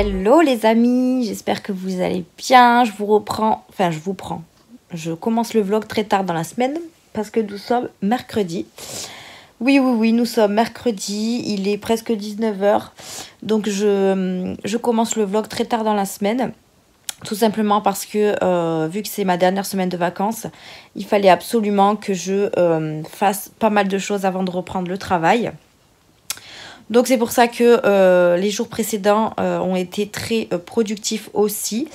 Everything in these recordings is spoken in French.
Hello les amis, j'espère que vous allez bien. Je commence le vlog très tard dans la semaine parce que nous sommes mercredi. Oui, nous sommes mercredi, il est presque 19 h. Donc je commence le vlog très tard dans la semaine. Tout simplement parce que vu que c'est ma dernière semaine de vacances, il fallait absolument que je fasse pas mal de choses avant de reprendre le travail. Donc c'est pour ça que les jours précédents ont été très productifs aussi.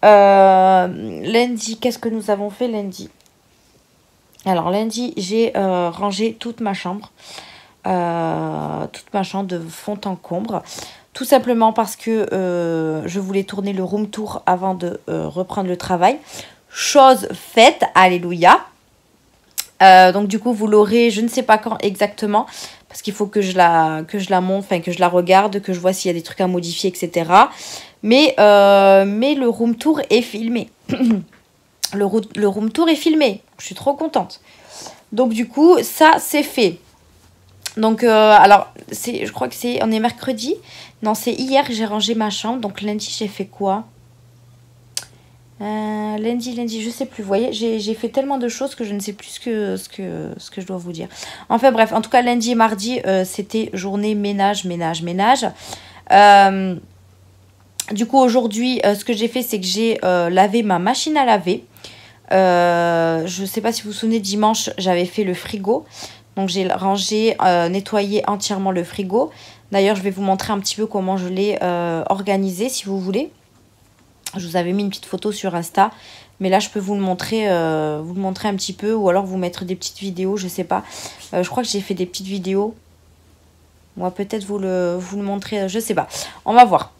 Lundi, qu'est-ce que nous avons fait lundi? Alors lundi, j'ai rangé toute ma chambre de fond en comble. Tout simplement parce que je voulais tourner le room tour avant de reprendre le travail. Chose faite, alléluia. Donc du coup, vous l'aurez, je ne sais pas quand exactement, parce qu'il faut que je la monte, enfin que je la regarde, que je vois s'il y a des trucs à modifier, etc. Mais le room tour est filmé. le room tour est filmé. Je suis trop contente. Donc du coup, ça c'est fait. Donc alors, je crois que on est mercredi. Non, c'est hier que j'ai rangé ma chambre. Donc lundi, j'ai fait quoi? Lundi, je sais plus. Vous voyez, j'ai fait tellement de choses que je ne sais plus ce que je dois vous dire. Enfin bref, en tout cas, lundi et mardi, c'était journée ménage. Du coup, aujourd'hui, ce que j'ai fait, c'est que j'ai lavé ma machine à laver. Je ne sais pas si vous vous souvenez, dimanche, j'avais fait le frigo. Donc, j'ai rangé, nettoyé entièrement le frigo. D'ailleurs, je vais vous montrer un petit peu comment je l'ai organisé, si vous voulez. Je vous avais mis une petite photo sur Insta, mais là je peux vous le montrer un petit peu, ou alors vous mettre des petites vidéos, je sais pas. Je crois que j'ai fait des petites vidéos. On va peut-être vous le montrer, je sais pas. On va voir.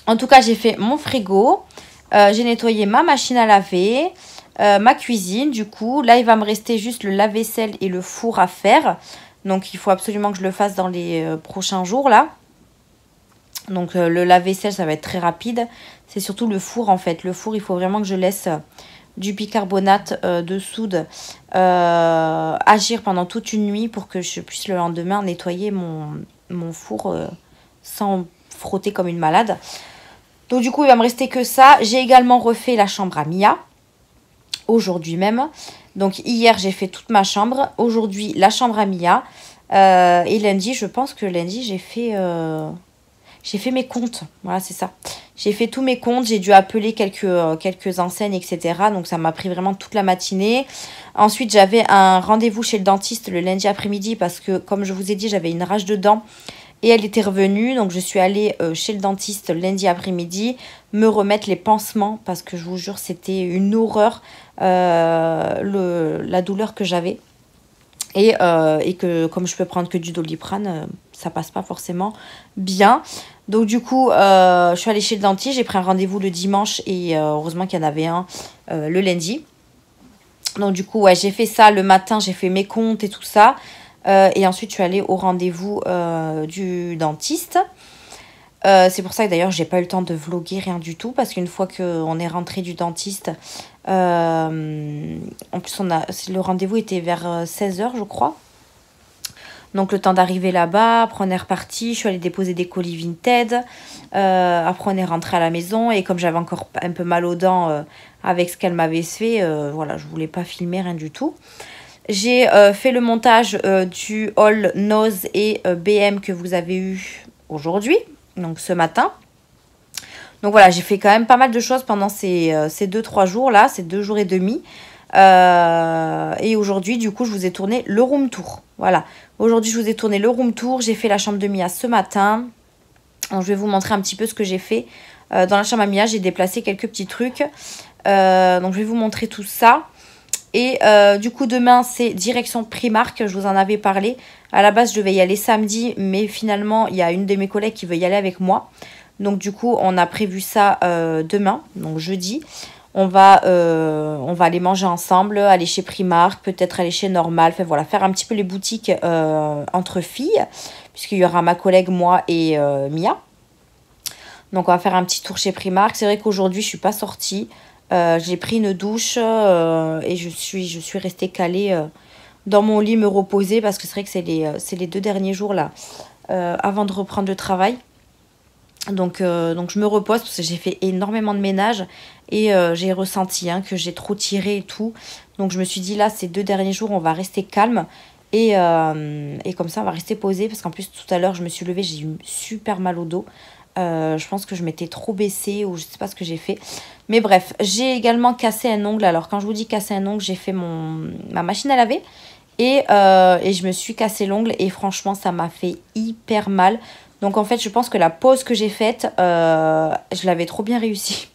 En tout cas, j'ai fait mon frigo, j'ai nettoyé ma machine à laver, ma cuisine. Du coup, là il va me rester juste le lave-vaisselle et le four à faire. Donc il faut absolument que je le fasse dans les prochains jours là. Donc le lave-vaisselle, ça va être très rapide. C'est surtout le four en fait. Le four, il faut vraiment que je laisse du bicarbonate de soude agir pendant toute une nuit pour que je puisse le lendemain nettoyer mon four sans frotter comme une malade. Donc du coup, il va me rester que ça. J'ai également refait la chambre à Mia aujourd'hui même. Donc hier, j'ai fait toute ma chambre. Aujourd'hui, la chambre à Mia. Et lundi, je pense que lundi, j'ai fait mes comptes. Voilà, c'est ça. J'ai fait tous mes comptes. J'ai dû appeler quelques enseignes, etc. Donc, ça m'a pris vraiment toute la matinée. Ensuite, j'avais un rendez-vous chez le dentiste le lundi après-midi parce que, comme je vous ai dit, j'avais une rage de dents et elle était revenue. Donc, je suis allée chez le dentiste lundi après-midi me remettre les pansements parce que, je vous jure, c'était une horreur la douleur que j'avais. Et que comme je peux prendre que du Doliprane, ça passe pas forcément bien. Donc du coup, je suis allée chez le dentiste, j'ai pris un rendez-vous le dimanche et heureusement qu'il y en avait un le lundi. Donc du coup, ouais, j'ai fait ça le matin, j'ai fait mes comptes et tout ça. Et ensuite, je suis allée au rendez-vous du dentiste. C'est pour ça que d'ailleurs, j'ai pas eu le temps de vlogger, rien du tout. Parce qu'une fois qu'on est rentré du dentiste, en plus, le rendez-vous était vers 16 h, je crois. Donc, le temps d'arriver là-bas, après on est reparti. Je suis allée déposer des colis Vinted. Après, on est rentré à la maison. Et comme j'avais encore un peu mal aux dents avec ce qu'elle m'avait fait, voilà, je voulais pas filmer, rien du tout. J'ai fait le montage du haul Nose et BM que vous avez eu aujourd'hui, donc ce matin. Donc voilà, j'ai fait quand même pas mal de choses pendant ces 2-3 jours là, ces 2 jours et demi. Et aujourd'hui, du coup, je vous ai tourné le room tour. Voilà, aujourd'hui, je vous ai tourné le room tour. J'ai fait la chambre de Mia ce matin. Donc, je vais vous montrer un petit peu ce que j'ai fait. Dans la chambre à Mia, j'ai déplacé quelques petits trucs. Donc, je vais vous montrer tout ça. Et du coup, demain, c'est direction Primark. Je vous en avais parlé. À la base, je devais y aller samedi. Mais finalement, il y a une de mes collègues qui veut y aller avec moi. Donc, du coup, on a prévu ça demain, donc jeudi. On va aller manger ensemble, aller chez Primark, peut-être aller chez Normal. Enfin, voilà, faire un petit peu les boutiques entre filles. Puisqu'il y aura ma collègue, moi et Mia. Donc, on va faire un petit tour chez Primark. C'est vrai qu'aujourd'hui, je ne suis pas sortie. J'ai pris une douche et je suis restée calée dans mon lit, me reposer. Parce que c'est vrai que c'est les 2 derniers jours là, avant de reprendre le travail. Donc je me repose parce que j'ai fait énormément de ménage et j'ai ressenti que j'ai trop tiré et tout. Donc je me suis dit là, ces 2 derniers jours, on va rester calme et comme ça, on va rester posé parce qu'en plus, tout à l'heure, je me suis levée, j'ai eu super mal au dos. Je pense que je m'étais trop baissée ou je sais pas ce que j'ai fait. Mais bref, j'ai également cassé un ongle. Alors quand je vous dis casser un ongle, j'ai fait ma machine à laver et je me suis cassé l'ongle et franchement, ça m'a fait hyper mal. Donc en fait, je pense que la pause que j'ai faite, je l'avais trop bien réussi.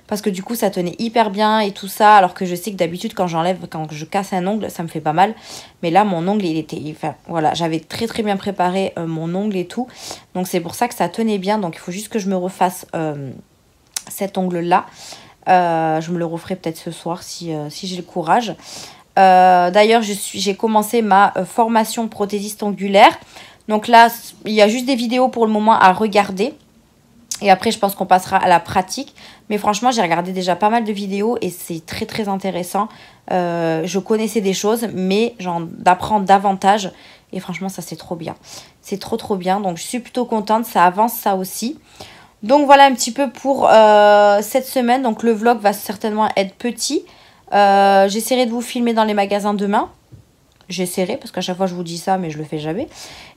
Parce que du coup, ça tenait hyper bien et tout ça. Alors que je sais que d'habitude, quand je casse un ongle, ça me fait pas mal. Mais là, mon ongle, enfin, voilà, j'avais très très bien préparé mon ongle et tout. Donc c'est pour ça que ça tenait bien. Donc il faut juste que je me refasse cet ongle-là. Je me le referai peut-être ce soir si j'ai le courage. D'ailleurs, j'ai commencé ma formation prothésiste ongulaire. Donc là, il y a juste des vidéos pour le moment à regarder. Et après, je pense qu'on passera à la pratique. Mais franchement, j'ai regardé déjà pas mal de vidéos et c'est très très intéressant. Je connaissais des choses, mais d'apprendre davantage. Et franchement, ça c'est trop bien. C'est trop trop bien. Donc je suis plutôt contente. Ça avance ça aussi. Donc voilà un petit peu pour cette semaine. Donc le vlog va certainement être petit. J'essaierai de vous filmer dans les magasins demain. J'essaierai parce qu'à chaque fois je vous dis ça mais je le fais jamais.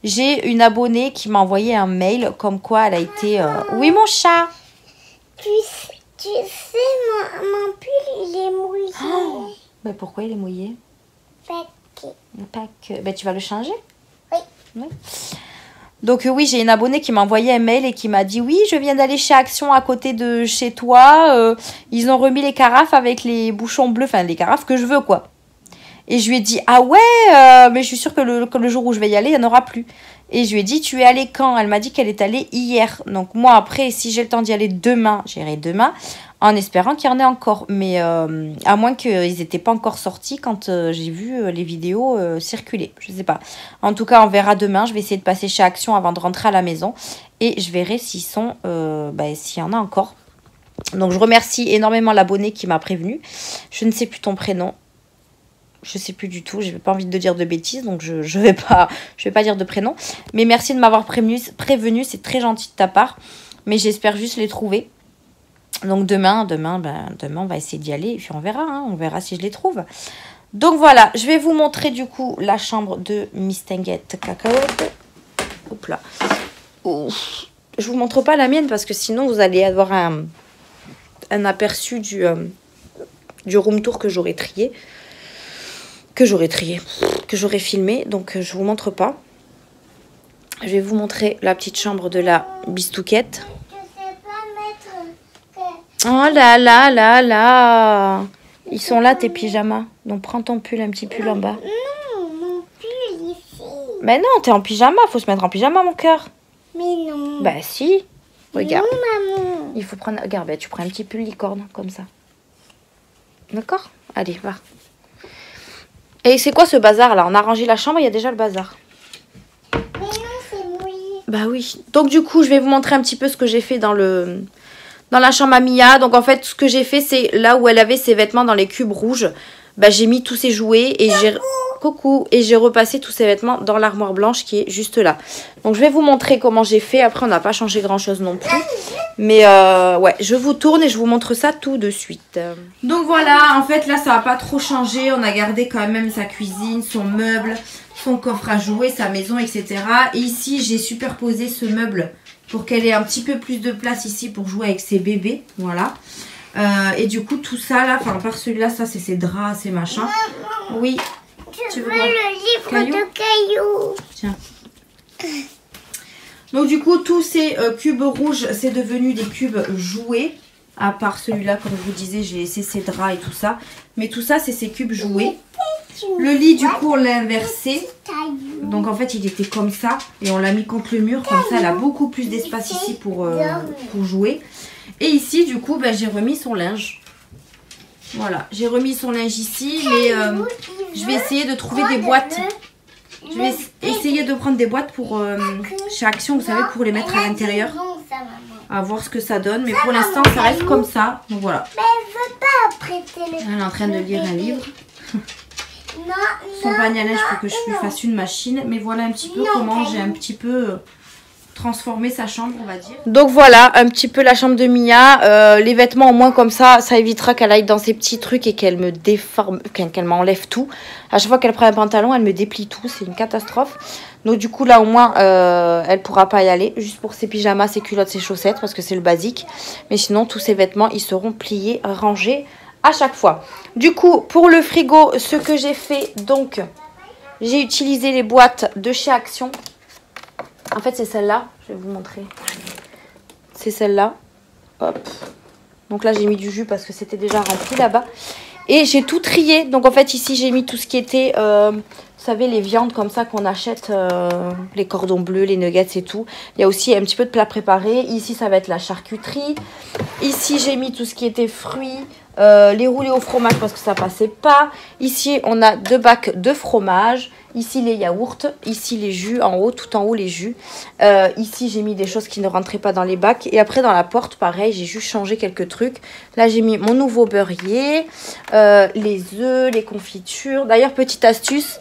J'ai une abonnée qui m'a envoyé un mail comme quoi elle a été... Oui mon chat. Tu sais mon pull il est mouillé. Oh, mais pourquoi il est mouillé? Parce que... Ben, tu vas le changer? Oui. Donc oui, j'ai une abonnée qui m'a envoyé un mail et qui m'a dit oui, je viens d'aller chez Action à côté de chez toi. Ils ont remis les carafes avec les bouchons bleus, enfin les carafes que je veux quoi. Et je lui ai dit, ah ouais, mais je suis sûre que le jour où je vais y aller, il n'y en aura plus. Et je lui ai dit, tu es allée quand? Elle m'a dit qu'elle est allée hier. Donc moi, après, si j'ai le temps d'y aller demain, j'irai demain, en espérant qu'il y en ait encore. Mais à moins qu'ils n'étaient pas encore sortis quand j'ai vu les vidéos circuler. Je ne sais pas. En tout cas, on verra demain. Je vais essayer de passer chez Action avant de rentrer à la maison. Et je verrai s'il y en a encore. Donc je remercie énormément l'abonné qui m'a prévenu. Je ne sais plus ton prénom. Je sais plus du tout, j'ai pas envie de dire de bêtises, donc je vais pas dire de prénom. Mais merci de m'avoir prévenu, c'est très gentil de ta part. Mais j'espère juste les trouver. Donc demain, on va essayer d'y aller et puis on verra si je les trouve. Donc voilà, je vais vous montrer du coup la chambre de Miss Tinguette Cacahuète. Hop là. Ouf. Je vous montre pas la mienne parce que sinon vous allez avoir un aperçu du room tour que j'aurais trié. Que j'aurais filmé, donc je vous montre pas. Je vais vous montrer la petite chambre de la Bistouquette. Oh là là là là. Ils sont là tes pyjamas. Donc prends ton pull, un petit pull en bas. Non, mon pull ici. Mais non, t'es en pyjama, faut se mettre en pyjama mon cœur. Mais non. Bah si. Regarde. Non maman. Il faut prendre... Regarde, bah, tu prends un petit pull licorne, comme ça. D'accord? Allez, va. Et c'est quoi ce bazar là? On a rangé la chambre, il y a déjà le bazar. Mais non, c'est mouillé. Bah oui. Donc du coup, je vais vous montrer un petit peu ce que j'ai fait dans la chambre à Mia. Donc en fait, ce que j'ai fait, c'est là où elle avait ses vêtements dans les cubes rouges. Bah j'ai mis tous ses jouets et j'ai repassé tous ses vêtements dans l'armoire blanche qui est juste là. Donc je vais vous montrer comment j'ai fait. Après, on n'a pas changé grand chose non plus. Mais ouais, je vous tourne et je vous montre ça tout de suite. Donc voilà, en fait là ça va pas trop changer. On a gardé quand même sa cuisine, son meuble, son coffre à jouets, sa maison, etc. Et ici j'ai superposé ce meuble pour qu'elle ait un petit peu plus de place ici pour jouer avec ses bébés. Voilà. Et du coup tout ça là, enfin par celui-là, ça c'est ses draps, ses machins. Oui. Tu veux le livre de cailloux? Tiens. Donc du coup, tous ces cubes rouges, c'est devenu des cubes jouets. À part celui-là, comme je vous disais, j'ai laissé ses draps et tout ça. Mais tout ça, c'est ces cubes jouets. Le lit, du coup, on l'a inversé. Donc en fait, il était comme ça. Et on l'a mis contre le mur. Comme ça, elle a beaucoup plus d'espace ici pour jouer. Et ici, du coup, ben, j'ai remis son linge. Voilà, j'ai remis son linge ici. Mais je vais essayer de trouver des boîtes. Je vais essayer de prendre des boîtes pour chez Action, vous savez, pour les mettre à l'intérieur. À voir ce que ça donne. Mais pour l'instant, ça reste comme ça. Donc voilà. Mais elle veut pas prêter le... Elle est en train de lire un livre. Son panier à linge pour que je lui fasse une machine. Mais voilà un petit peu comment j'ai un petit peu transformer sa chambre, on va dire. Donc voilà, un petit peu la chambre de Mia. Les vêtements, au moins comme ça évitera qu'elle aille dans ses petits trucs et qu'elle me déforme, qu'elle m'enlève tout. À chaque fois qu'elle prend un pantalon, elle me déplie tout. C'est une catastrophe. Donc du coup, là, au moins, elle pourra pas y aller. Juste pour ses pyjamas, ses culottes, ses chaussettes, parce que c'est le basique. Mais sinon, tous ses vêtements, ils seront pliés, rangés à chaque fois. Du coup, pour le frigo, ce que j'ai fait, donc, j'ai utilisé les boîtes de chez Action. En fait, c'est celle-là. Je vais vous montrer. C'est celle-là. Hop. Donc là, j'ai mis du jus parce que c'était déjà rempli là-bas. Et j'ai tout trié. Donc en fait, ici, j'ai mis tout ce qui était, vous savez, les viandes comme ça qu'on achète, les cordons bleus, les nuggets et tout. Il y a aussi un petit peu de plats préparés. Ici, ça va être la charcuterie. Ici, j'ai mis tout ce qui était fruits. Les roulés au fromage parce que ça passait pas. Ici, on a 2 bacs de fromage. Ici, les yaourts. Ici, les jus en haut, tout en haut, les jus. Ici, j'ai mis des choses qui ne rentraient pas dans les bacs. Et après, dans la porte, pareil, j'ai juste changé quelques trucs. Là, j'ai mis mon nouveau beurrier, les œufs, les confitures. D'ailleurs, petite astuce,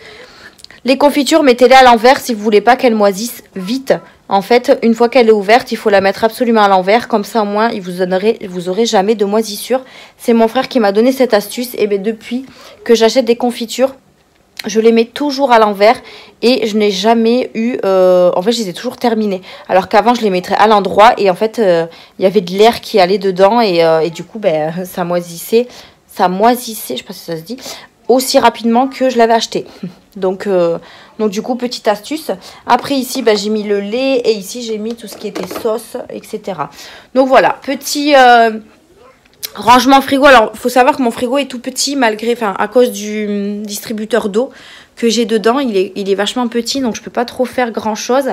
les confitures, mettez-les à l'envers si vous voulez pas qu'elles moisissent vite. En fait, une fois qu'elle est ouverte, il faut la mettre absolument à l'envers. Comme ça, au moins, vous aurez jamais de moisissure. C'est mon frère qui m'a donné cette astuce. Et bien, depuis que j'achète des confitures, je les mets toujours à l'envers. Et je n'ai jamais eu... en fait, je les ai toujours terminées. Alors qu'avant, je les mettrais à l'endroit. Et en fait, il y avait de l'air qui allait dedans. Et du coup, ben, ça moisissait. Ça moisissait, je ne sais pas si ça se dit, aussi rapidement que je l'avais acheté. Donc du coup, petite astuce. Après, ici, bah, j'ai mis le lait. Et ici, j'ai mis tout ce qui était sauce, etc. Donc voilà, petit rangement frigo. Alors, il faut savoir que mon frigo est tout petit, malgré, enfin, à cause du distributeur d'eau que j'ai dedans. Il est vachement petit, donc je peux pas trop faire grand-chose.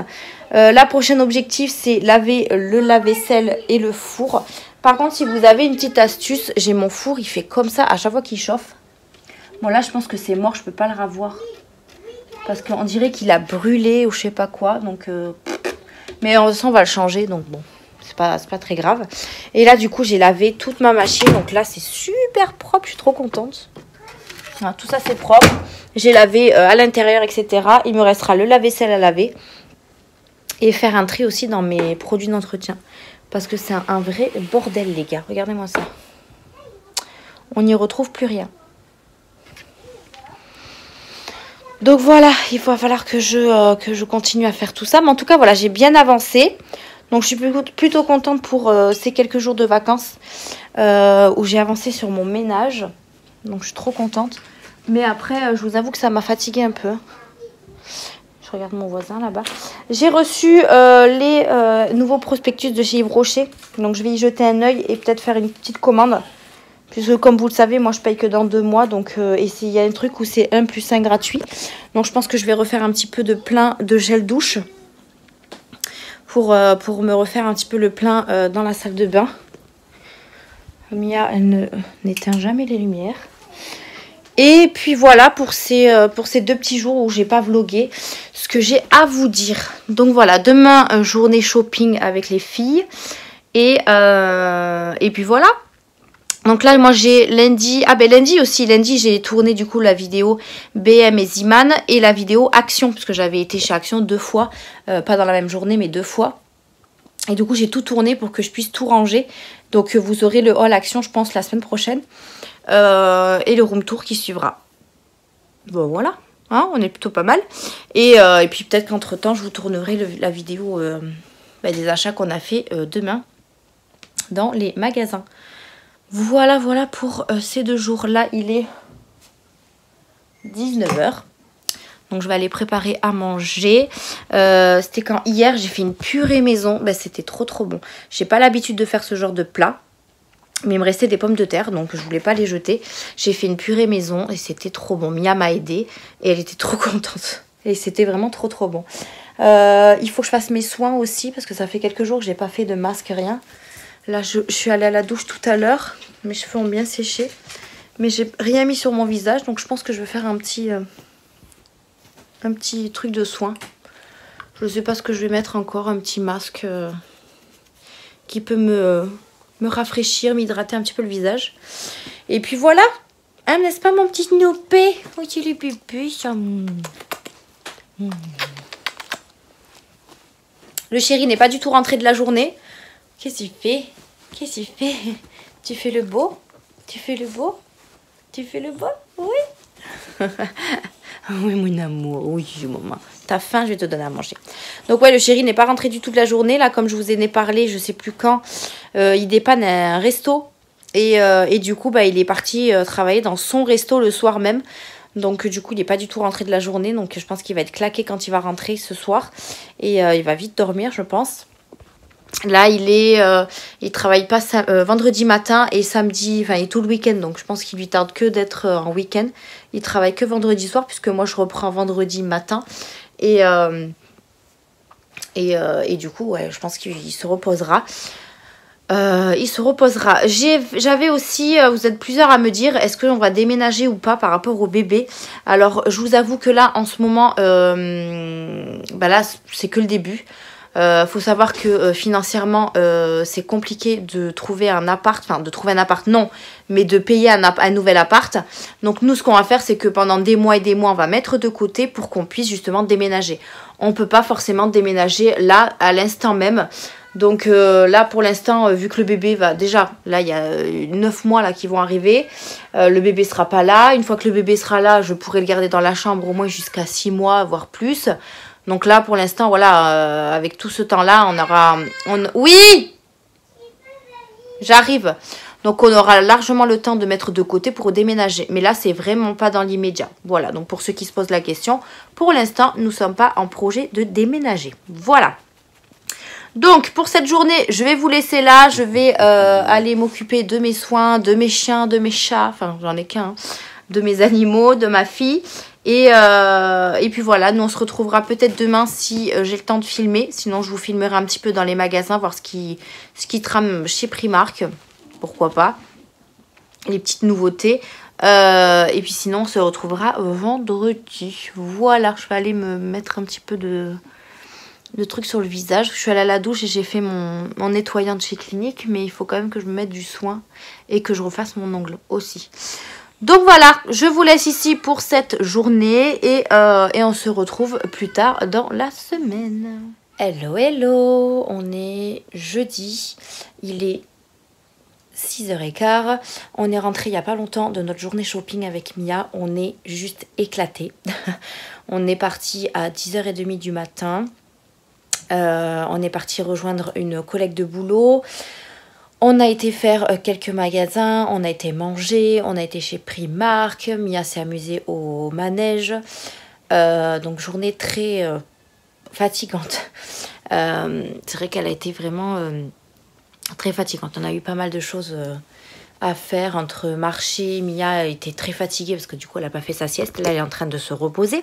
La prochaine objectif, c'est laver le lave-vaisselle et le four. Par contre, si vous avez une petite astuce, j'ai mon four, il fait comme ça à chaque fois qu'il chauffe. Bon, là, je pense que c'est mort, je peux pas le ravoir. Parce qu'on dirait qu'il a brûlé ou je sais pas quoi. Donc, mais en on va le changer. Donc bon, c'est pas très grave. Et là, du coup, j'ai lavé toute ma machine. Donc là, c'est super propre. Je suis trop contente. Voilà, tout ça, c'est propre. J'ai lavé à l'intérieur, etc. Il me restera le lave-vaisselle à laver. Et faire un tri aussi dans mes produits d'entretien. Parce que c'est un vrai bordel, les gars. Regardez-moi ça. On n'y retrouve plus rien. Donc voilà, il va falloir que je continue à faire tout ça. Mais en tout cas, voilà, j'ai bien avancé. Donc je suis plutôt contente pour ces quelques jours de vacances où j'ai avancé sur mon ménage. Donc je suis trop contente. Mais après, je vous avoue que ça m'a fatiguée un peu. Je regarde mon voisin là-bas. J'ai reçu les nouveaux prospectus de chez Yves Rocher. Donc je vais y jeter un œil et peut-être faire une petite commande. Puisque comme vous le savez, moi je paye que dans 2 mois. Donc et il y a un truc où c'est 1 + 1 gratuit. Donc je pense que je vais refaire un petit peu de plein de gel douche. Pour me refaire un petit peu le plein dans la salle de bain. Mia, elle n'éteint jamais les lumières. Et puis voilà pour ces 2 petits jours où j'ai pas vlogué. Ce que j'ai à vous dire. Donc voilà, demain, journée shopping avec les filles. Et puis voilà. Donc là, moi, j'ai lundi... Ah ben lundi aussi. Lundi, j'ai tourné du coup la vidéo BM et Ziman. Et la vidéo Action. Parce que j'avais été chez Action 2 fois. Pas dans la même journée, mais 2 fois. Et du coup, j'ai tout tourné pour que je puisse tout ranger. Donc, vous aurez le haul Action, je pense, la semaine prochaine. Et le room tour qui suivra. Bon, voilà. Hein, on est plutôt pas mal. Et puis, peut-être qu'entre temps, je vous tournerai la vidéo des achats qu'on a fait demain dans les magasins. Voilà pour ces 2 jours-là. Il est 19h. Donc je vais aller préparer à manger. C'était quand hier j'ai fait une purée maison. Ben, c'était trop bon. J'ai pas l'habitude de faire ce genre de plat. Mais il me restait des pommes de terre. Donc je voulais pas les jeter. J'ai fait une purée maison. Et c'était trop bon. Mia m'a aidée. Et elle était trop contente. Et c'était vraiment trop bon. Il faut que je fasse mes soins aussi. Parce que ça fait quelques jours que j'ai pas fait de masque, rien. Là je suis allée à la douche tout à l'heure. Mes cheveux ont bien séché. Mais j'ai rien mis sur mon visage. Donc je pense que je vais faire un petit truc de soin. Je ne sais pas ce que je vais mettre encore. Un petit masque qui peut me rafraîchir, m'hydrater un petit peu le visage. Et puis voilà. Hein, n'est-ce pas mon petit Snoopé? Oh, il est bébé, ça. Le chéri n'est pas du tout rentré de la journée. Qu'est-ce qu'il fait? Qu'est-ce qu'il fait? Tu fais le beau? Tu fais le beau? Tu fais le beau? Oui. Oui, mon amour. Oui, maman. T'as faim, je vais te donner à manger. Donc ouais, le chéri n'est pas rentré du tout de la journée. Là, comme je vous en ai parlé, je sais plus quand, il dépanne un resto. Et du coup, bah, il est parti travailler dans son resto le soir même. Donc du coup, il n'est pas du tout rentré de la journée. Donc je pense qu'il va être claqué quand il va rentrer ce soir. Et il va vite dormir, je pense. Là, il travaille pas vendredi matin et samedi, enfin, et tout le week-end. Donc je pense qu'il lui tarde que d'être en week-end. Il travaille que vendredi soir puisque moi, je reprends vendredi matin. Et du coup, ouais, je pense qu'il se reposera. Il se reposera. J'avais aussi, vous êtes plusieurs à me dire, est-ce qu'on va déménager ou pas par rapport au bébé? Alors, je vous avoue que là, en ce moment, bah là, c'est que le début. Faut savoir que financièrement, c'est compliqué de trouver un appart. Enfin, de trouver un appart, non, mais de payer un nouvel appart. Donc, nous, ce qu'on va faire, c'est que pendant des mois et des mois, on va mettre de côté pour qu'on puisse justement déménager. On peut pas forcément déménager là, à l'instant même. Donc là, pour l'instant, vu que le bébé va... Déjà, là, il y a 9 mois là, qui vont arriver. Le bébé sera pas là. Une fois que le bébé sera là, je pourrai le garder dans la chambre au moins jusqu'à 6 mois, voire plus. Donc là, pour l'instant, voilà, avec tout ce temps-là, on aura... Oui! J'arrive. Donc on aura largement le temps de mettre de côté pour déménager. Mais là, c'est vraiment pas dans l'immédiat. Voilà, donc pour ceux qui se posent la question, pour l'instant, nous ne sommes pas en projet de déménager. Voilà. Donc, pour cette journée, je vais vous laisser là. Je vais aller m'occuper de mes soins, de mes chiens, de mes chats. Enfin, j'en ai qu'un. Hein, de mes animaux, de ma fille. Et puis voilà, nous on se retrouvera peut-être demain si j'ai le temps de filmer. Sinon, je vous filmerai un petit peu dans les magasins, voir ce qui trame chez Primark. Pourquoi pas. Les petites nouveautés. Et puis sinon, on se retrouvera vendredi. Voilà, je vais aller me mettre un petit peu de trucs sur le visage. Je suis allée à la douche et j'ai fait mon nettoyant de chez Clinique, mais il faut quand même que je me mette du soin et que je refasse mon ongle aussi. Donc voilà, je vous laisse ici pour cette journée et on se retrouve plus tard dans la semaine. Hello, hello, on est jeudi, il est 6h15, on est rentré il n'y a pas longtemps de notre journée shopping avec Mia, on est juste éclaté. On est parti à 10h30 du matin. On est parti rejoindre une collègue de boulot. On a été faire quelques magasins, on a été manger, on a été chez Primark. Mia s'est amusée au manège. Donc journée très fatigante. C'est vrai qu'elle a été vraiment très fatigante. On a eu pas mal de choses à faire entre marcher. Mia était très fatiguée parce que du coup elle n'a pas fait sa sieste. Là elle est en train de se reposer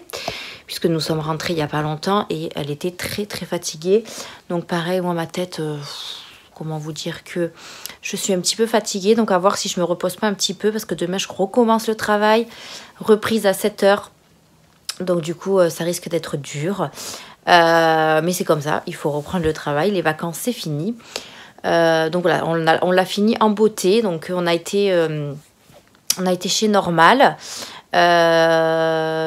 puisque nous sommes rentrés il n'y a pas longtemps et elle était très très fatiguée. Donc pareil, moi ma tête, comment vous dire que je suis un petit peu fatiguée. Donc à voir si je me repose pas un petit peu parce que demain je recommence le travail. Reprise à 7h. Donc du coup ça risque d'être dur. Mais c'est comme ça, il faut reprendre le travail. Les vacances c'est fini. Donc voilà, on l'a fini en beauté. Donc on a été chez Normal,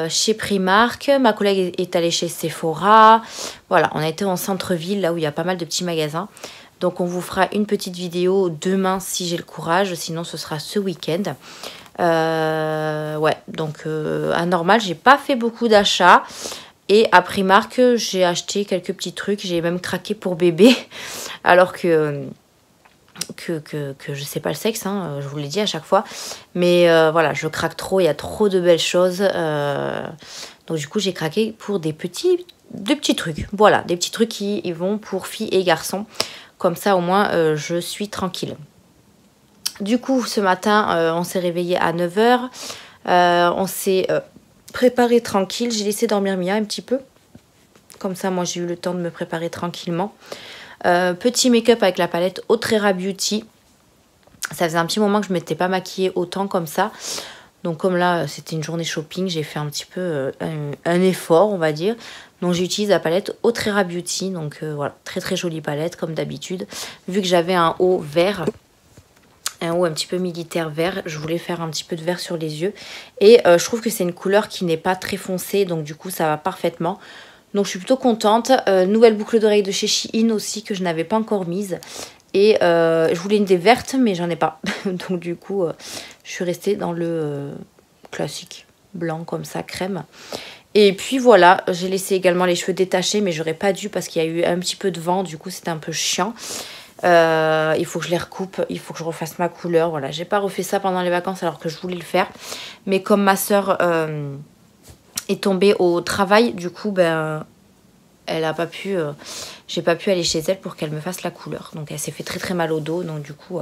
chez Primark. Ma collègue est allée chez Sephora. Voilà, on a été en centre-ville, là où il y a pas mal de petits magasins. Donc on vous fera une petite vidéo demain si j'ai le courage. Sinon ce sera ce week-end. Ouais, donc à Normal, j'ai pas fait beaucoup d'achats. Et à Primark, j'ai acheté quelques petits trucs. J'ai même craqué pour bébé. Alors que je sais pas le sexe, hein, je vous l'ai dit à chaque fois. Mais voilà, je craque trop. Il y a trop de belles choses. Donc du coup, j'ai craqué pour des petits trucs. Voilà, des petits trucs qui vont pour filles et garçons. Comme ça, au moins, je suis tranquille. Du coup, ce matin, on s'est réveillé à 9h. On s'est... préparé tranquille, j'ai laissé dormir Mia un petit peu. Comme ça, moi, j'ai eu le temps de me préparer tranquillement. Petit make-up avec la palette Autrera Beauty. Ça faisait un petit moment que je ne m'étais pas maquillée autant comme ça. Donc, comme là, c'était une journée shopping, j'ai fait un petit peu un effort, on va dire. Donc, j'utilise la palette Autrera Beauty. Donc, voilà, très très jolie palette, comme d'habitude. Vu que j'avais un haut vert... un haut un petit peu militaire vert, je voulais faire un petit peu de vert sur les yeux et je trouve que c'est une couleur qui n'est pas très foncée, donc du coup ça va parfaitement. Donc je suis plutôt contente. Nouvelle boucle d'oreille de chez Shein aussi que je n'avais pas encore mise. Et je voulais une des vertes mais j'en ai pas. Donc du coup je suis restée dans le classique blanc comme ça, crème. Et puis voilà, j'ai laissé également les cheveux détachés mais j'aurais pas dû parce qu'il y a eu un petit peu de vent. Du coup c'était un peu chiant. Il faut que je les recoupe, il faut que je refasse ma couleur. Voilà, j'ai pas refait ça pendant les vacances alors que je voulais le faire. Mais comme ma soeur est tombée au travail, du coup ben elle a pas pu, j'ai pas pu aller chez elle pour qu'elle me fasse la couleur. Donc elle s'est fait très très mal au dos, donc du coup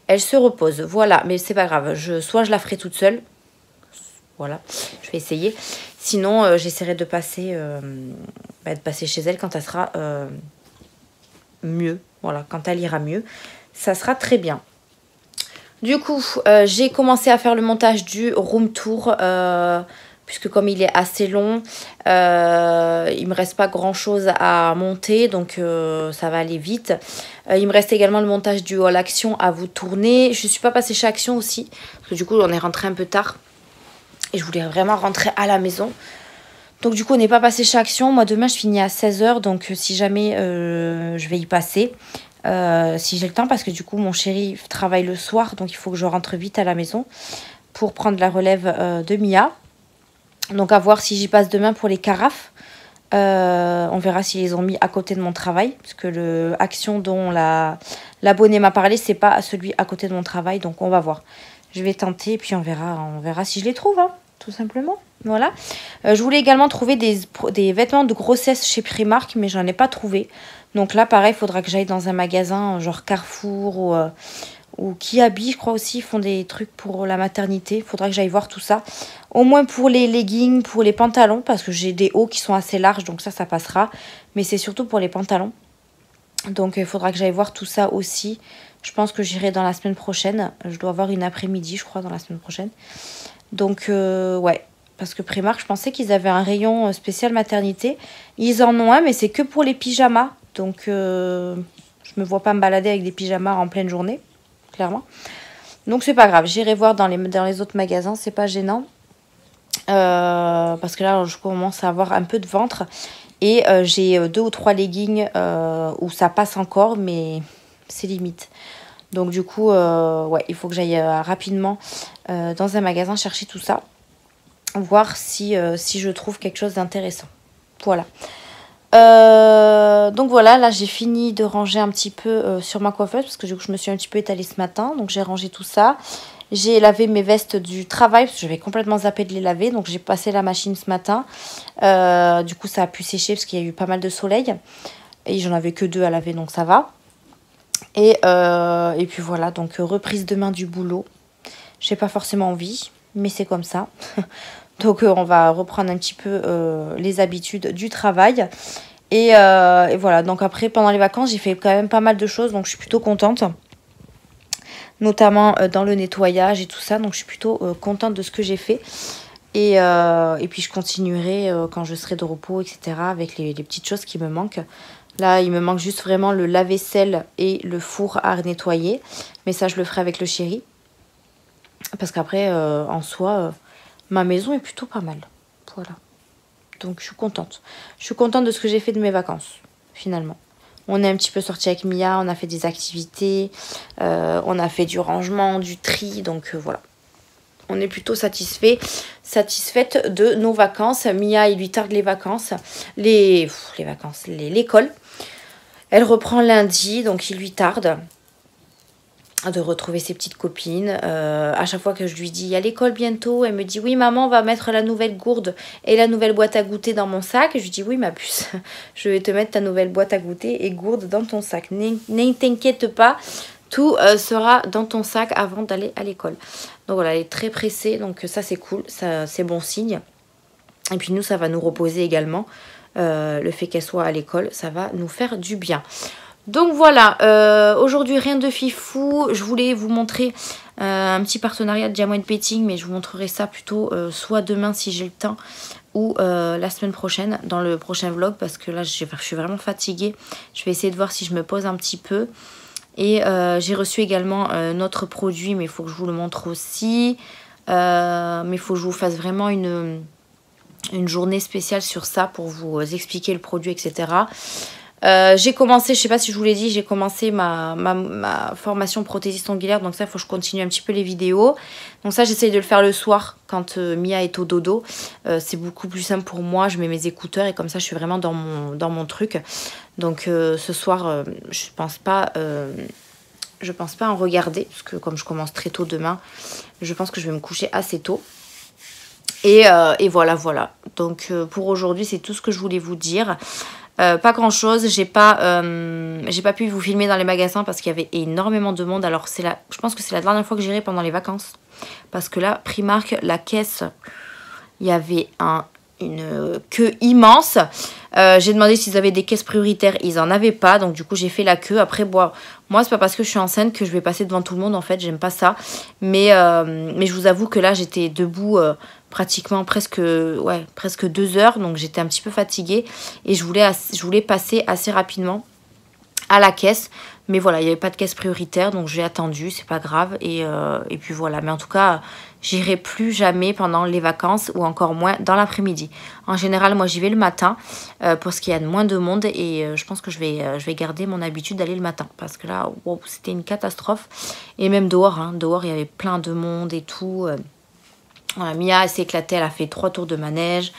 elle se repose. Voilà, mais c'est pas grave, soit je la ferai toute seule, voilà, je vais essayer. Sinon j'essaierai de passer chez elle quand elle sera mieux. Voilà, quand elle ira mieux, ça sera très bien. Du coup, j'ai commencé à faire le montage du room tour, puisque comme il est assez long, il me reste pas grand chose à monter, donc ça va aller vite. Il me reste également le montage du haul Action à vous tourner. Je suis pas passée chez Action aussi, parce que du coup on est rentré un peu tard, et je voulais vraiment rentrer à la maison. Donc du coup on n'est pas passé chez Action. Moi demain je finis à 16 h, donc si jamais je vais y passer. Si j'ai le temps, parce que du coup mon chéri travaille le soir, donc il faut que je rentre vite à la maison pour prendre la relève de Mia. Donc à voir si j'y passe demain pour les carafes. On verra s'ils les ont mis à côté de mon travail, parce que le Action dont l'abonné m'a parlé, c'est pas celui à côté de mon travail, donc on va voir. Je vais tenter et puis on verra si je les trouve, hein, tout simplement. Voilà. Je voulais également trouver des vêtements de grossesse chez Primark, mais j'en ai pas trouvé. Donc là, pareil, il faudra que j'aille dans un magasin genre Carrefour ou Kiabi, je crois aussi. Ils font des trucs pour la maternité. Il faudra que j'aille voir tout ça. Au moins pour les leggings, pour les pantalons, parce que j'ai des hauts qui sont assez larges, donc ça passera. Mais c'est surtout pour les pantalons. Donc il faudra que j'aille voir tout ça aussi. Je pense que j'irai dans la semaine prochaine. Je dois avoir une après-midi, je crois, dans la semaine prochaine. Donc ouais. Parce que Primark, je pensais qu'ils avaient un rayon spécial maternité. Ils en ont un, mais c'est que pour les pyjamas. Donc, je me vois pas me balader avec des pyjamas en pleine journée, clairement. Donc, c'est pas grave. J'irai voir dans les autres magasins. C'est pas gênant. Parce que là, je commence à avoir un peu de ventre. Et j'ai 2 ou 3 leggings où ça passe encore, mais c'est limite. Donc, du coup, ouais, il faut que j'aille rapidement dans un magasin chercher tout ça. Voir si je trouve quelque chose d'intéressant. Voilà. Donc voilà, là j'ai fini de ranger un petit peu sur ma coiffeuse, parce que du coup je me suis un petit peu étalée ce matin. Donc j'ai rangé tout ça. J'ai lavé mes vestes du travail, parce que j'avais complètement zappé de les laver. Donc j'ai passé la machine ce matin. Du coup ça a pu sécher parce qu'il y a eu pas mal de soleil. Et j'en avais que 2 à laver, donc ça va. Et puis voilà, donc reprise demain du boulot. J'ai pas forcément envie, mais c'est comme ça. Donc on va reprendre un petit peu les habitudes du travail. Et voilà, donc après pendant les vacances j'ai fait quand même pas mal de choses, donc je suis plutôt contente. Notamment dans le nettoyage et tout ça, donc je suis plutôt contente de ce que j'ai fait. Et puis je continuerai quand je serai de repos, etc. avec les petites choses qui me manquent. Là il me manque juste vraiment le lave-vaisselle et le four à nettoyer. Mais ça je le ferai avec le chéri. Parce qu'après en soi... ma maison est plutôt pas mal. Voilà. Donc je suis contente. Je suis contente de ce que j'ai fait de mes vacances, finalement. On est un petit peu sorti avec Mia, on a fait des activités, on a fait du rangement, du tri, donc voilà. On est plutôt satisfaite de nos vacances. Mia, il lui tarde les vacances, l'école. Elle reprend lundi, donc il lui tarde de retrouver ses petites copines. À chaque fois que je lui dis à l'école bientôt, elle me dit oui maman, on va mettre la nouvelle gourde et la nouvelle boîte à goûter dans mon sac. Je lui dis oui ma puce, je vais te mettre ta nouvelle boîte à goûter et gourde dans ton sac. Ne t'inquiète pas, tout sera dans ton sac avant d'aller à l'école. Donc voilà, elle est très pressée, donc ça c'est cool, ça c'est bon signe. Et puis nous ça va nous reposer également. Le fait qu'elle soit à l'école, ça va nous faire du bien. Donc voilà, aujourd'hui rien de fifou. Je voulais vous montrer un petit partenariat de Diamond Petting, mais je vous montrerai ça plutôt soit demain si j'ai le temps, ou la semaine prochaine dans le prochain vlog, parce que là je suis vraiment fatiguée. Je vais essayer de voir si je me pose un petit peu. Et j'ai reçu également notre produit, mais il faut que je vous le montre aussi. Mais il faut que je vous fasse vraiment une une journée spéciale sur ça pour vous expliquer le produit, etc. J'ai commencé, je sais pas si je vous l'ai dit, j'ai commencé ma formation prothésiste ongulaire. Donc ça, il faut que je continue un petit peu les vidéos. Donc ça, j'essaye de le faire le soir quand Mia est au dodo. C'est beaucoup plus simple pour moi. Je mets mes écouteurs et comme ça, je suis vraiment dans mon truc. Donc ce soir, je pense pas en regarder. Parce que comme je commence très tôt demain, je pense que je vais me coucher assez tôt. Et voilà. Donc pour aujourd'hui, c'est tout ce que je voulais vous dire. Pas grand chose, j'ai pas pu vous filmer dans les magasins parce qu'il y avait énormément de monde. Alors je pense que c'est la dernière fois que j'irai pendant les vacances. Parce que là, Primark, la caisse, il y avait une queue immense. J'ai demandé s'ils avaient des caisses prioritaires, ils en avaient pas. Donc du coup, j'ai fait la queue. Après, bon, moi, c'est pas parce que je suis enceinte que je vais passer devant tout le monde. En fait, j'aime pas ça. Mais je vous avoue que là, j'étais debout pratiquement presque 2 heures. Donc j'étais un petit peu fatiguée. Et je voulais passer assez rapidement à la caisse. Mais voilà, il n'y avait pas de caisse prioritaire. Donc j'ai attendu, c'est pas grave. Et puis voilà. Mais en tout cas, j'irai plus jamais pendant les vacances ou encore moins dans l'après-midi. En général, moi, j'y vais le matin pour ce qu'il y a de moins de monde. Et je pense que je vais garder mon habitude d'aller le matin. Parce que là, wow, c'était une catastrophe. Et même dehors, dehors, il y avait plein de monde et tout. Voilà, Mia s'est éclatée, elle a fait 3 tours de manège.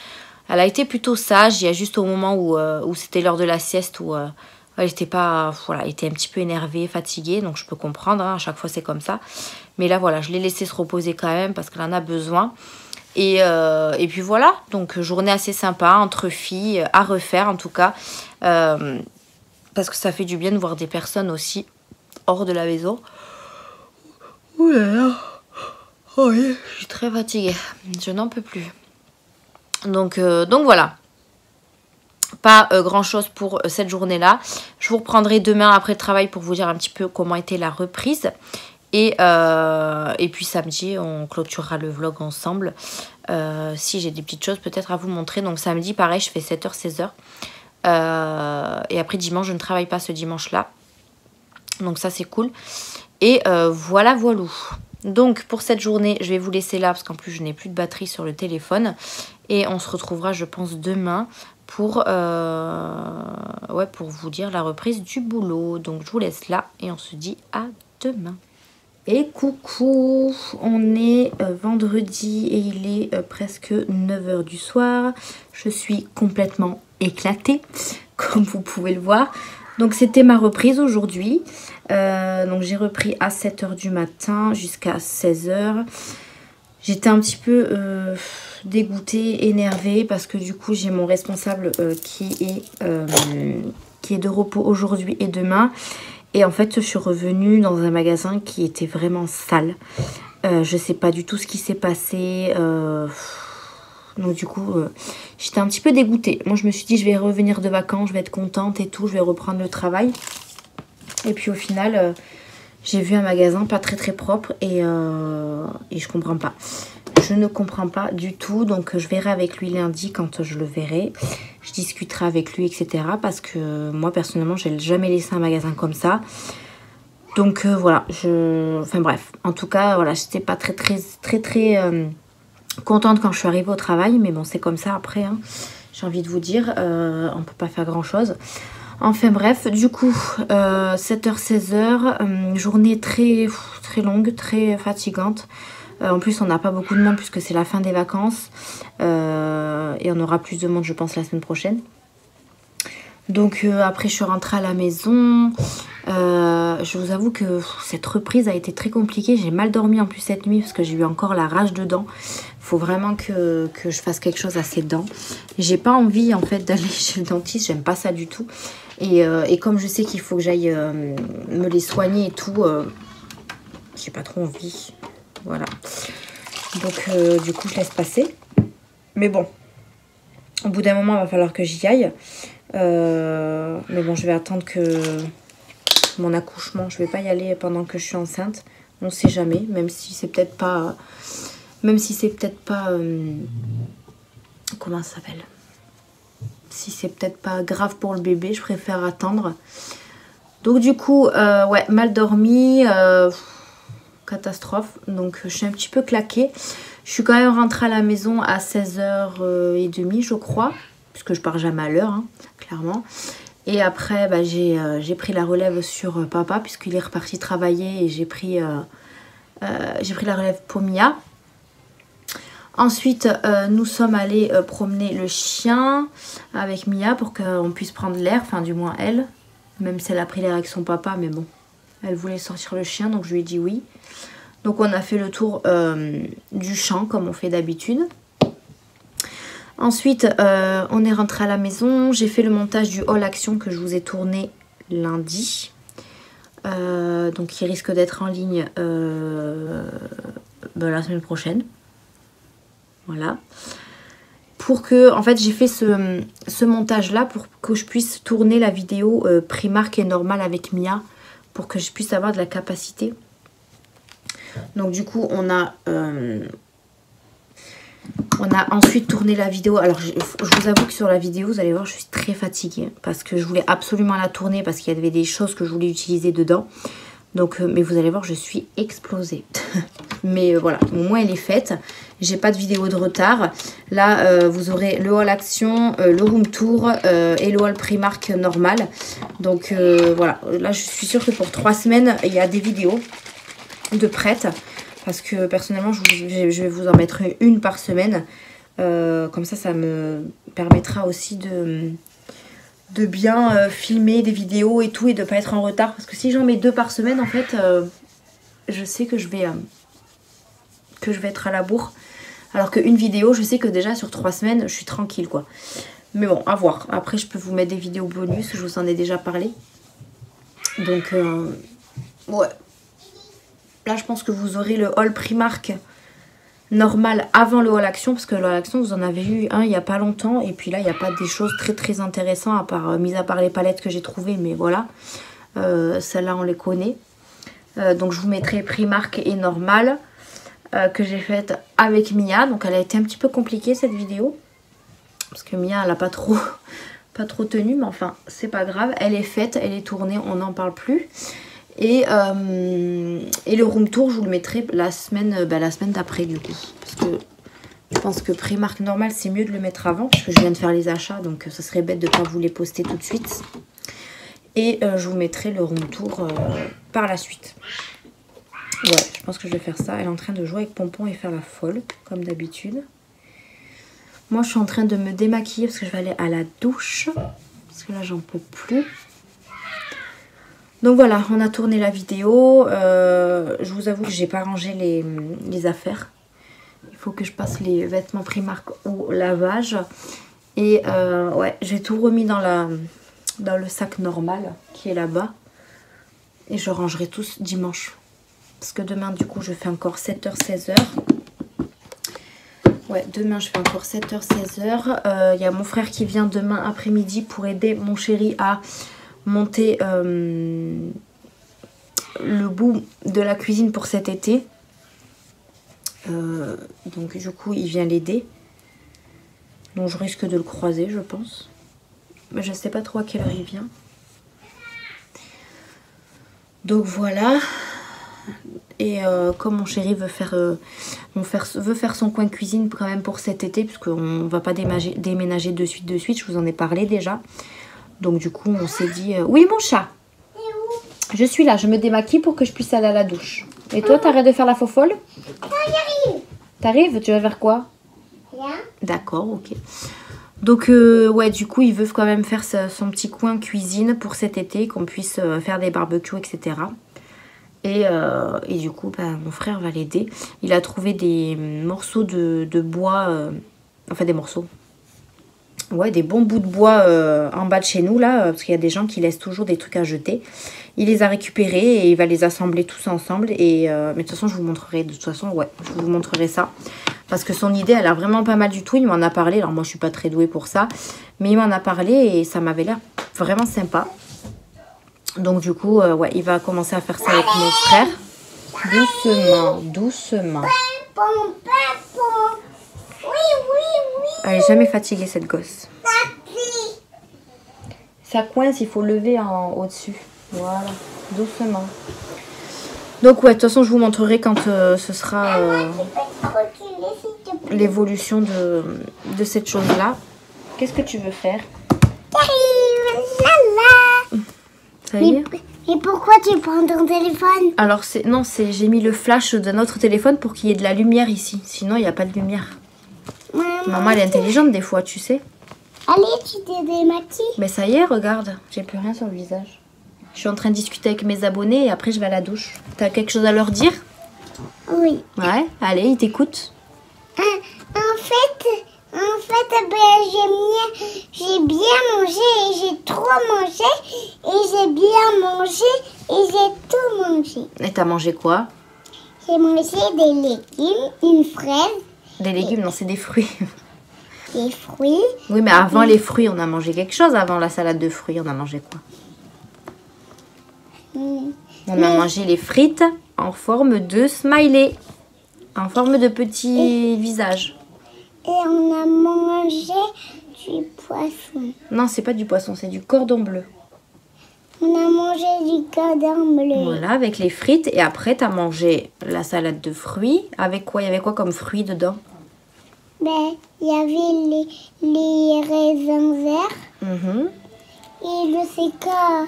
Elle a été plutôt sage. Il y a juste au moment où c'était l'heure de la sieste où elle était elle était un petit peu énervée, fatiguée. Donc je peux comprendre, à chaque fois c'est comme ça. Mais là voilà, je l'ai laissée se reposer quand même parce qu'elle en a besoin. Et puis voilà, donc journée assez sympa entre filles, à refaire en tout cas. Parce que ça fait du bien de voir des personnes aussi hors de la maison. Ouh là là. Oh oui, je suis très fatiguée, je n'en peux plus. Donc voilà, pas grand chose pour cette journée-là. Je vous reprendrai demain après le travail pour vous dire un petit peu comment était la reprise. Et puis samedi, on clôturera le vlog ensemble. Si j'ai des petites choses peut-être à vous montrer. Donc samedi, pareil, je fais 7h, 16h. Et après dimanche, je ne travaille pas ce dimanche-là. Donc ça, c'est cool. Et voilà. Donc pour cette journée, je vais vous laisser là parce qu'en plus je n'ai plus de batterie sur le téléphone. Et on se retrouvera je pense demain pour vous dire la reprise du boulot. Donc je vous laisse là et on se dit à demain. Et coucou, on est vendredi et il est presque 9h du soir. Je suis complètement éclatée comme vous pouvez le voir. Donc c'était ma reprise aujourd'hui. Donc j'ai repris à 7h du matin jusqu'à 16h. J'étais un petit peu dégoûtée, énervée parce que du coup j'ai mon responsable qui est de repos aujourd'hui et demain. Et en fait je suis revenue dans un magasin qui était vraiment sale. Je sais pas du tout ce qui s'est passé. Donc du coup, j'étais un petit peu dégoûtée. Moi, je me suis dit, je vais revenir de vacances, je vais être contente et tout, je vais reprendre le travail. Et puis au final, j'ai vu un magasin pas très très propre et je comprends pas. Je ne comprends pas du tout. Donc je verrai avec lui lundi quand je le verrai. Je discuterai avec lui, etc. Parce que moi, personnellement, je n'ai jamais laissé un magasin comme ça. Donc voilà, enfin bref. En tout cas, voilà, j'étais pas très contente quand je suis arrivée au travail, mais bon c'est comme ça après, j'ai envie de vous dire, on peut pas faire grand chose. Enfin bref, du coup 7h 16h, journée très longue, très fatigante. En plus on n'a pas beaucoup de monde puisque c'est la fin des vacances et on aura plus de monde je pense la semaine prochaine. Donc après je suis rentrée à la maison. Je vous avoue que cette reprise a été très compliquée. J'ai mal dormi en plus cette nuit parce que j'ai eu encore la rage de dents. Faut vraiment que je fasse quelque chose à ces dents. J'ai pas envie en fait d'aller chez le dentiste, j'aime pas ça du tout. Et comme je sais qu'il faut que j'aille me les soigner et tout, j'ai pas trop envie. Voilà. Donc du coup je laisse passer. Mais bon, au bout d'un moment il va falloir que j'y aille. Mais bon je vais attendre que mon accouchement, je vais pas y aller pendant que je suis enceinte. On sait jamais, même si c'est peut-être pas comment ça s'appelle, si c'est peut-être pas grave pour le bébé, je préfère attendre. Donc du coup ouais, mal dormi, catastrophe. Donc je suis un petit peu claquée. Je suis quand même rentrée à la maison à 16h30 je crois. Puisque je pars jamais à l'heure, hein, clairement. Et après bah, j'ai pris la relève sur papa puisqu'il est reparti travailler. Et j'ai pris la relève pour Mia. Ensuite, nous sommes allés promener le chien avec Mia pour qu'on puisse prendre l'air, enfin du moins elle. Même si elle a pris l'air avec son papa, mais bon, elle voulait sortir le chien, donc je lui ai dit oui. Donc on a fait le tour du champ comme on fait d'habitude. Ensuite, on est rentré à la maison. J'ai fait le montage du haul action que je vous ai tourné lundi. Donc il risque d'être en ligne la semaine prochaine. Voilà. Pour que, en fait, j'ai fait ce montage-là pour que je puisse tourner la vidéo Primark et normale avec Mia. Pour que je puisse avoir de la capacité. Donc du coup, on a ensuite tourné la vidéo. Alors, je vous avoue que sur la vidéo, vous allez voir, je suis très fatiguée. Parce que je voulais absolument la tourner parce qu'il y avait des choses que je voulais utiliser dedans. Donc, mais vous allez voir, je suis explosée. Mais voilà, au moins elle est faite. J'ai pas de vidéo de retard. Là, vous aurez le haul action, le room tour et le haul Primark normal. Donc voilà, là je suis sûre que pour 3 semaines, il y a des vidéos de prêtes. Parce que personnellement, je vais vous en mettre une par semaine. Comme ça me permettra aussi de bien filmer des vidéos et tout et de pas être en retard. Parce que si j'en mets 2 par semaine, en fait, je sais que je vais être à la bourre. Alors qu'une vidéo, je sais que déjà sur 3 semaines, je suis tranquille quoi. Mais bon, à voir. Après, je peux vous mettre des vidéos bonus, je vous en ai déjà parlé. Donc, ouais. Là, je pense que vous aurez le haul Primark normal avant le haul action. Parce que le haul action, vous en avez eu un il n'y a pas longtemps. Et puis là, il n'y a pas des choses très très intéressantes, mis à part les palettes que j'ai trouvées. Mais voilà, celles-là, on les connaît. Donc, je vous mettrai Primark et normal. Que j'ai faite avec Mia. Donc elle a été un petit peu compliquée cette vidéo. Parce que Mia elle a pas trop tenu. Mais enfin c'est pas grave. Elle est faite, elle est tournée, on n'en parle plus. Et le room tour je vous le mettrai la semaine d'après du coup. Parce que je pense que Primark normal c'est mieux de le mettre avant. Parce que je viens de faire les achats. Donc ça serait bête de ne pas vous les poster tout de suite. Et je vous mettrai le room tour par la suite. Ouais, je pense que je vais faire ça. Elle est en train de jouer avec Pompon et faire la folle, comme d'habitude. Moi, je suis en train de me démaquiller parce que je vais aller à la douche. Parce que là, j'en peux plus. Donc voilà, on a tourné la vidéo. Je vous avoue que j'ai pas rangé les affaires. Il faut que je passe les vêtements Primark au lavage. Et ouais, j'ai tout remis dans le sac normal qui est là-bas. Et je rangerai tout dimanche. Parce que demain, du coup, je fais encore 7h, 16h. Ouais, demain, je fais encore 7h, 16h. Y a mon frère qui vient demain après-midi pour aider mon chéri à monter le bout de la cuisine pour cet été. Donc, du coup, il vient l'aider. Donc, je risque de le croiser, je pense. Mais je sais pas trop à quelle heure il vient. Donc, voilà. Et comme mon chéri veut faire son coin cuisine quand même pour cet été, puisqu'on ne va pas déménager de suite, je vous en ai parlé déjà. Donc du coup on s'est dit, oui mon chat, je suis là, je me démaquille pour que je puisse aller à la douche. Et toi t'arrêtes de faire la faux folle? J'arrive. T'arrives? Tu vas faire quoi? Rien. D'accord, ok. Donc ouais, du coup il veut quand même faire son petit coin cuisine pour cet été, qu'on puisse faire des barbecues, etc. Et du coup, bah, mon frère va l'aider. Il a trouvé des morceaux de bois, enfin des morceaux. Ouais, des bons bouts de bois en bas de chez nous, là, parce qu'il y a des gens qui laissent toujours des trucs à jeter. Il les a récupérés et il va les assembler tous ensemble. Et, mais de toute façon, je vous montrerai. De toute façon, ouais, je vous montrerai ça. Parce que son idée, elle a vraiment pas mal du tout. Il m'en a parlé. Alors moi, je suis pas très douée pour ça. Mais il m'en a parlé et ça m'avait l'air vraiment sympa. Donc du coup, ouais, il va commencer à faire ça avec mon frère. Doucement, doucement. Elle est jamais fatiguée cette gosse. Ça coince, il faut lever au-dessus. Voilà, doucement. Donc ouais, de toute façon, je vous montrerai quand ce sera Tu peux reculer, s'il te plaît. l'évolution de cette chose-là. Qu'est-ce que tu veux faire? T'arrives, là. Ça y est? Mais pourquoi tu prends ton téléphone? Alors, j'ai mis le flash d'un autre téléphone pour qu'il y ait de la lumière ici. Sinon, il n'y a pas de lumière. Maman, elle est intelligente des fois, tu sais. Allez, tu t'es démaquillée. Mais ça y est, regarde, j'ai plus rien sur le visage. Je suis en train de discuter avec mes abonnés et après je vais à la douche. T'as quelque chose à leur dire? Oui. Ouais, allez, ils t'écoutent. En fait, ben, j'ai bien mangé et j'ai trop mangé et j'ai bien mangé et j'ai tout mangé. Et t'as mangé quoi? J'ai mangé des légumes, une fraise, Des légumes, non, c'est des fruits. des fruits. Oui, mais avant les fruits, on a mangé quelque chose. Avant la salade de fruits, on a mangé quoi? On a mangé les frites en forme de smiley. En forme de petit visage. Et on a mangé du poisson. Non, c'est pas du poisson, c'est du cordon bleu. On a mangé du cordon bleu. Voilà, avec les frites. Et après, t'as mangé la salade de fruits. Avec quoi? Il y avait quoi comme fruits dedans? Ben, il y avait les raisins verts et je sais quoi.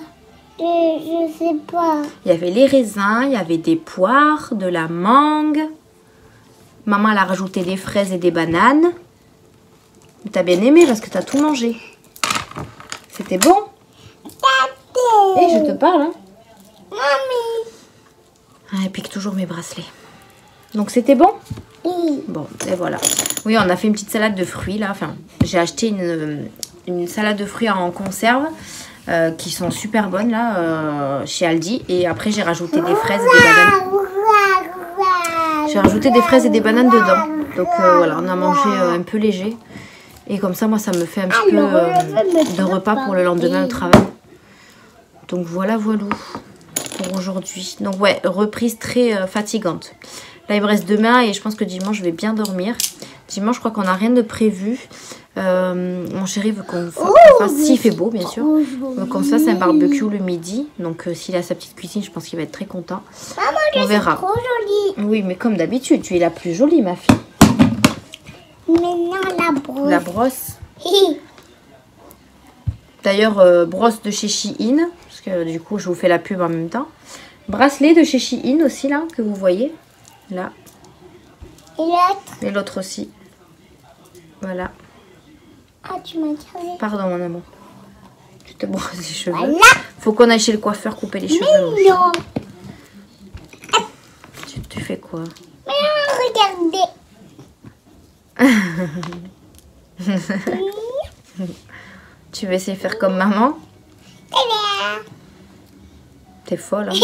Je sais pas. Il y avait les raisins, il y avait des poires, de la mangue. Maman, elle a rajouté des fraises et des bananes. T'as bien aimé parce que t'as tout mangé. C'était bon? Tate. Je te parle, hein? Mamie. Ah, elle pique toujours mes bracelets. Donc, c'était bon? Oui. Bon, et voilà. Oui, on a fait une petite salade de fruits, là. Enfin, j'ai acheté une salade de fruits en conserve qui sont super bonnes, là, chez Aldi. Et après, j'ai rajouté des fraises et des bananes. J'ai rajouté des fraises et des bananes dedans. Donc, voilà, on a mangé un peu léger. Et comme ça, moi, ça me fait un petit peu de repas pour le lendemain au travail. Donc, voilà, voilà pour aujourd'hui. Donc, ouais, reprise très fatigante. Là, il me reste demain et je pense que dimanche, je vais bien dormir. Dimanche, je crois qu'on n'a rien de prévu. Mon chéri veut qu'on fasse, s'il fait beau, bien sûr. Donc, comme ça, c'est un barbecue le midi. Donc, s'il a sa petite cuisine, je pense qu'il va être très content. Maman, on verra. trop jolie. Oui, mais comme d'habitude, tu es la plus jolie, ma fille. Maintenant, la brosse. La brosse. D'ailleurs, brosse de chez Shein. Parce que du coup, je vous fais la pub en même temps. Bracelet de chez Shein aussi, là, que vous voyez. Là. Et l'autre? Et l'autre aussi. Voilà. Ah, tu m'as tiré. Pardon, mon amour. Tu te brosses les cheveux. Voilà. Faut qu'on aille chez le coiffeur couper les cheveux. Mais non. Tu fais quoi? Mais regardez. Tu veux essayer de faire comme maman? Tada. T'es folle, hein?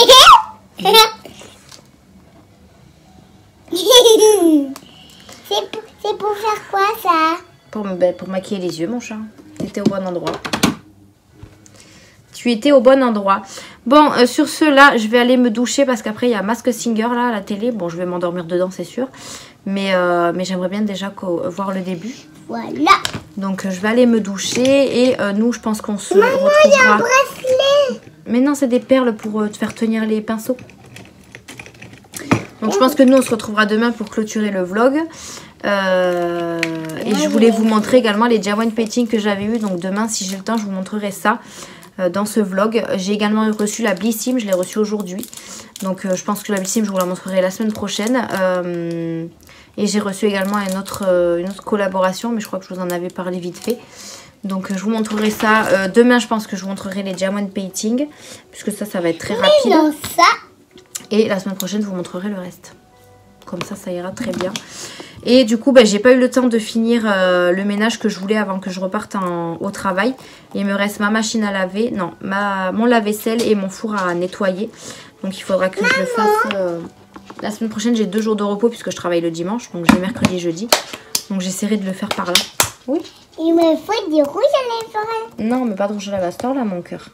C'est pour faire quoi ça? Pour maquiller les yeux, mon chat. Tu étais au bon endroit. Tu étais au bon endroit. Bon, sur ce, là, je vais aller me doucher parce qu'après, il y a Mask Singer, là, à la télé. Bon, je vais m'endormir dedans, c'est sûr. Mais j'aimerais bien déjà voir le début. Voilà. Donc, je vais aller me doucher. Et nous, je pense qu'on se Maman, il y a un retrouvera... bracelet. Mais non, c'est des perles pour te faire tenir les pinceaux. Donc, je pense que nous, on se retrouvera demain pour clôturer le vlog. Et je voulais vous montrer également les Jawan Painting que j'avais eu. Donc, demain, si j'ai le temps, je vous montrerai ça dans ce vlog. J'ai également reçu la Blissim. Je l'ai reçue aujourd'hui. Donc, je pense que la Blissim, je vous la montrerai la semaine prochaine. Et j'ai reçu également une autre collaboration. Mais je crois que je vous en avais parlé vite fait. Donc, je vous montrerai ça. Demain, je pense que je vous montrerai les Jawan Painting. Puisque ça va être très rapide. Non, ça. Et la semaine prochaine, je vous montrerai le reste. Comme ça ira très bien. Et du coup, j'ai pas eu le temps de finir le ménage que je voulais avant que je reparte au travail. Il me reste ma machine à laver, non, mon lave-vaisselle et mon four à nettoyer. Donc il faudra que je le fasse. La semaine prochaine, j'ai 2 jours de repos puisque je travaille le dimanche. Donc j'ai mercredi et jeudi. Donc j'essaierai de le faire par là. Oui. Il me faut du rouge à lèvres. Non, mais pas de rouge à lèvres, là, mon cœur.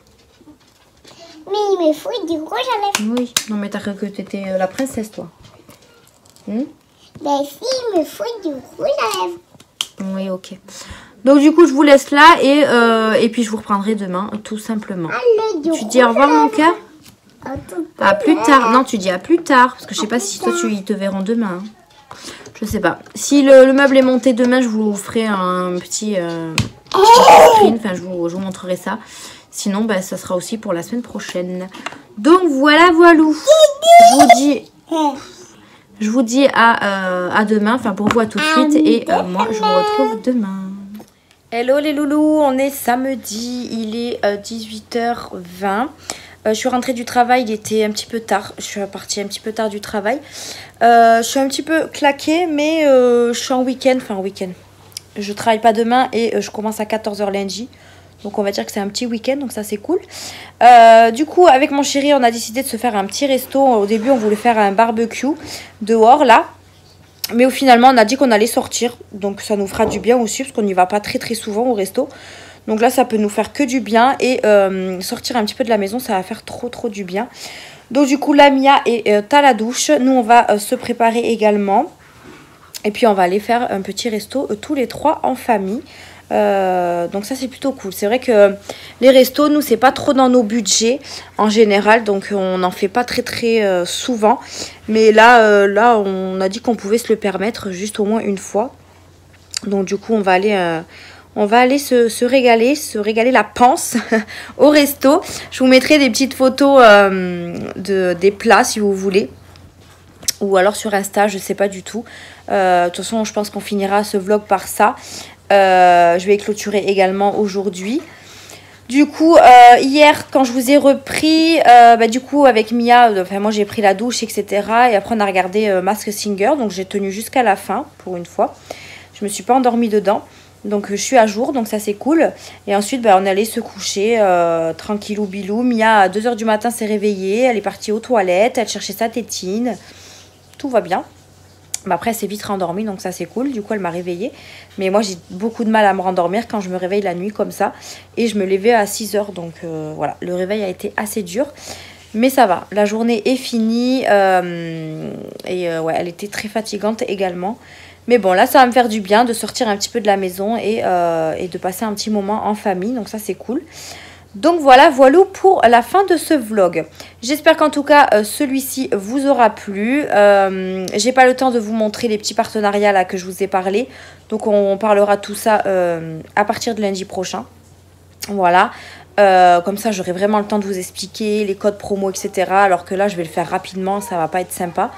Mais il me faut du rouge à lèvres. Oui, non mais t'as cru que t'étais la princesse, toi. Ben si, il me faut du rouge à lèvres. Oui, ok. Donc du coup, je vous laisse là et puis je vous reprendrai demain, tout simplement. Allez, Tu dis au revoir, mon cœur? À plus tard. Non, tu dis à plus tard. Parce que je sais pas si toi, ils te verront demain. Je sais pas. Si le meuble est monté demain, je vous ferai un petit screen. Enfin, je vous montrerai ça. Sinon, bah, ça sera aussi pour la semaine prochaine. Donc, voilà, voilou. Je vous dis à demain. Enfin, pour vous, à tout de suite. Et moi, je vous retrouve demain. Hello les loulous. On est samedi. Il est 18h20. Je suis rentrée du travail, il était un petit peu tard. Je suis partie un petit peu tard du travail. Je suis un petit peu claquée, mais je suis en week-end. Enfin, en week-end. Je travaille pas demain et je commence à 14h lundi. Donc, on va dire que c'est un petit week-end, donc ça, c'est cool. Du coup, avec mon chéri, on a décidé de se faire un petit resto. Au début, on voulait faire un barbecue dehors, là. Mais finalement, on a dit qu'on allait sortir. Donc, ça nous fera du bien aussi, parce qu'on n'y va pas très, très souvent au resto. Donc là, ça peut nous faire que du bien. Et sortir un petit peu de la maison, ça va faire trop, trop du bien. Donc du coup, la Mia est à la douche. Nous, on va se préparer également. Et puis, on va aller faire un petit resto tous les trois en famille. Donc ça, c'est plutôt cool. C'est vrai que les restos, nous, c'est pas trop dans nos budgets en général. Donc, on n'en fait pas très, très souvent. Mais là, on a dit qu'on pouvait se le permettre juste au moins une fois. Donc du coup, on va aller se régaler la panse au resto. Je vous mettrai des petites photos des plats si vous voulez. Ou alors sur Insta, je sais pas du tout. De toute façon, je pense qu'on finira ce vlog par ça. Je vais clôturer également aujourd'hui. Du coup, hier, quand je vous ai repris, du coup, avec Mia, moi j'ai pris la douche, etc. Et après, on a regardé Masked Singer. Donc, j'ai tenu jusqu'à la fin, pour une fois. Je me suis pas endormie dedans. Donc, je suis à jour, donc ça, c'est cool. Et ensuite, on est allé se coucher, tranquillou bilou. Mia, à 2h du matin, s'est réveillée. Elle est partie aux toilettes, elle cherchait sa tétine. Tout va bien. Mais après, elle s'est vite rendormie, donc ça, c'est cool. Du coup, elle m'a réveillée. Mais moi, j'ai beaucoup de mal à me rendormir quand je me réveille la nuit comme ça. Et je me levais à 6h, donc voilà. Le réveil a été assez dur. Mais ça va, la journée est finie. Ouais, elle était très fatigante également. Mais bon, là, ça va me faire du bien de sortir un petit peu de la maison et de passer un petit moment en famille. Donc ça, c'est cool. Donc voilà, voilà pour la fin de ce vlog. J'espère qu'en tout cas, celui-ci vous aura plu. J'ai pas le temps de vous montrer les petits partenariats là que je vous ai parlé. Donc on parlera tout ça à partir de lundi prochain. Voilà. Comme ça, j'aurai vraiment le temps de vous expliquer les codes promo, etc. Alors que là, je vais le faire rapidement, ça va pas être sympa.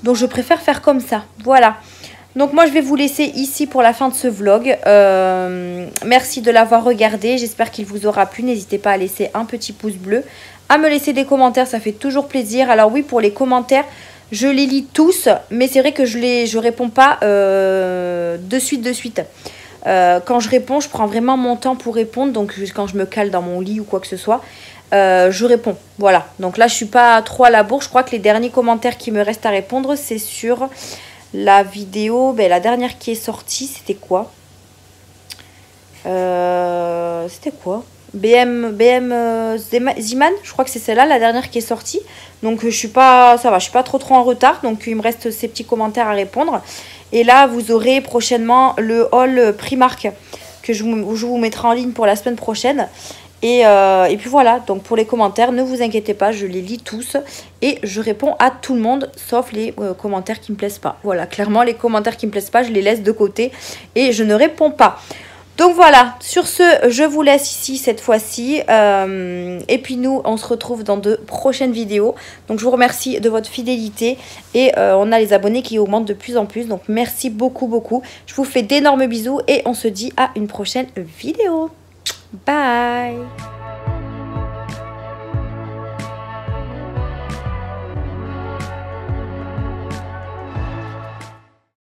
Donc je préfère faire comme ça. Voilà. Donc moi je vais vous laisser ici pour la fin de ce vlog. Merci de l'avoir regardé. J'espère qu'il vous aura plu. N'hésitez pas à laisser un petit pouce bleu. À me laisser des commentaires, ça fait toujours plaisir. Alors oui, pour les commentaires, je les lis tous. Mais c'est vrai que je réponds pas de suite. Quand je réponds, je prends vraiment mon temps pour répondre. Donc quand je me cale dans mon lit ou quoi que ce soit, je réponds. Voilà. Donc là je suis pas trop à la bourre. Je crois que les derniers commentaires qui me restent à répondre, c'est sur... la vidéo, la dernière qui est sortie, c'était quoi? C'était quoi? BM Ziman, je crois que c'est celle-là, la dernière qui est sortie. Donc je suis pas, ça va, je suis pas trop en retard. Donc il me reste ces petits commentaires à répondre. Et là, vous aurez prochainement le haul Primark que je vous mettrai en ligne pour la semaine prochaine. Et puis voilà, donc pour les commentaires, ne vous inquiétez pas, je les lis tous et je réponds à tout le monde, sauf les commentaires qui me plaisent pas. Voilà, clairement, les commentaires qui me plaisent pas, je les laisse de côté et je ne réponds pas. Donc voilà, sur ce, je vous laisse ici cette fois-ci. Et puis nous, on se retrouve dans de prochaines vidéos. Donc je vous remercie de votre fidélité. Et on a les abonnés qui augmentent de plus en plus. Donc merci beaucoup, beaucoup. Je vous fais d'énormes bisous et on se dit à une prochaine vidéo. Bye.